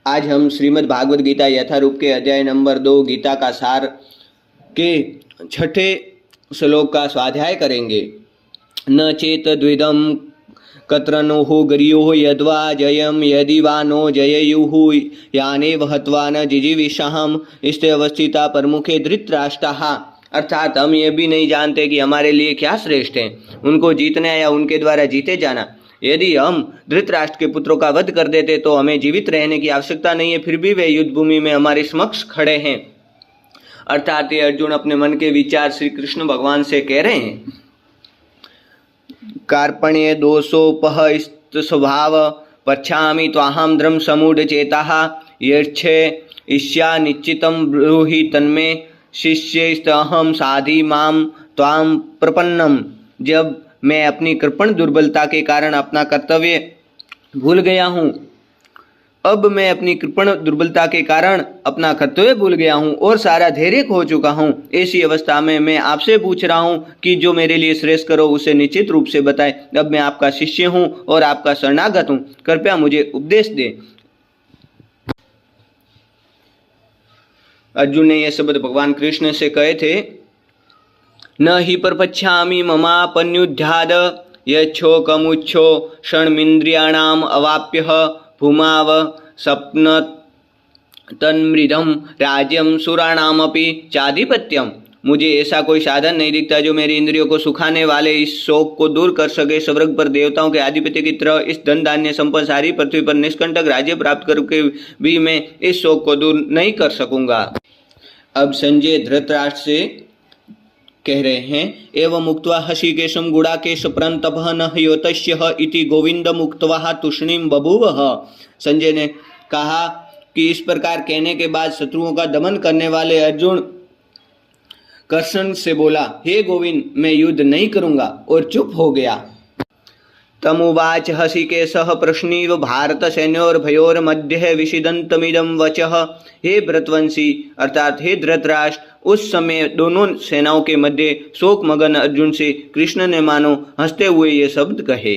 आज हम श्रीमद् भागवत गीता यथारूप के अध्याय नंबर 2 गीता का सार के 6ठे श्लोक का स्वाध्याय करेंगे। न चेत द्विदम कत्रनो गरियो यद्वा जयम यदि वा नो जययुः याने हत्वा न जिजीविषाहम स्थे अवस्थिता प्रमुखे धृतराष्ट्राः। अर्थात हम ये भी नहीं जानते कि हमारे लिए क्या श्रेष्ठ है, उनको जीतना या उनके द्वारा जीते जाना। यदि हम धृतराष्ट्र के पुत्रों का वध कर देते तो हमें जीवित रहने की आवश्यकता नहीं है, फिर भी वे युद्ध भूमि में हमारे समक्ष खड़े हैं। अर्थात ये अर्जुन अपने मन के विचार श्री कृष्ण भगवान से कह रहे हैं। कार्पण्य दोषोपहस्त स्वभाव पच्छामि त्वाहम द्रम समूढ़ चेताः यच्छे ईश्या निश्चितं ब्रूहि तन्मे शिष्यस्तहं साधि माम त्वाम प्रपन्नम। जब मैं अपनी कृपण दुर्बलता के कारण अपना कर्तव्य भूल गया हूँ, अब मैं अपनी कृपण दुर्बलता के कारण अपना कर्तव्य भूल गया हूँ और सारा धैर्य खो चुका हूँ। ऐसी अवस्था में मैं आपसे पूछ रहा हूँ कि जो मेरे लिए श्रेष्ठ करो उसे निश्चित रूप से बताए। अब मैं आपका शिष्य हूँ और आपका शरणागत हूँ, कृपया मुझे उपदेश दे। अर्जुन ने यह शब्द भगवान कृष्ण से कहे थे। न हि परपच्छामि ममापन्युध्याद यच्छोकमुच्छो षण्मिन्द्रियाणाम् अवाप्यः भूमाव सप्न तन्मृदम राज्यम सुराणामपि चाधिपत्यम। मुझे ऐसा कोई साधन नहीं दिखता जो मेरी इंद्रियों को सुखाने वाले इस शोक को दूर कर सके। स्वर्ग पर देवताओं के आधिपत्य की तरह इस धन धान्य संपन्न सारी पृथ्वी पर निष्कंटक राज्य प्राप्त करके भी मैं इस शोक को दूर नहीं कर सकूंगा। अब संजय धृतराष्ट्र से कह रहे हैं। एवं मुक्त्वा हृषीकेशं गुडाकेश परन्तपः न ह्योतस्यः इति गोविंदम उक्त्वा तूष्णीम बभूवः। संजय ने कहा कि इस प्रकार कहने के बाद शत्रुओं का दमन करने वाले अर्जुन कृष्ण से बोला, हे गोविंद, मैं युद्ध नहीं करूंगा, और चुप हो गया। तमुवाच हृषीकेशः प्रश्नीव भारत सैन्योर्भयोर्मध्ये विषिदन्तमिदं वचः। हे भरतवंशी अर्थात हे धृतराष्ट्र, उस समय दोनों सेनाओं के मध्य शोक मगन अर्जुन से कृष्ण ने मानो हंसते हुए ये शब्द कहे।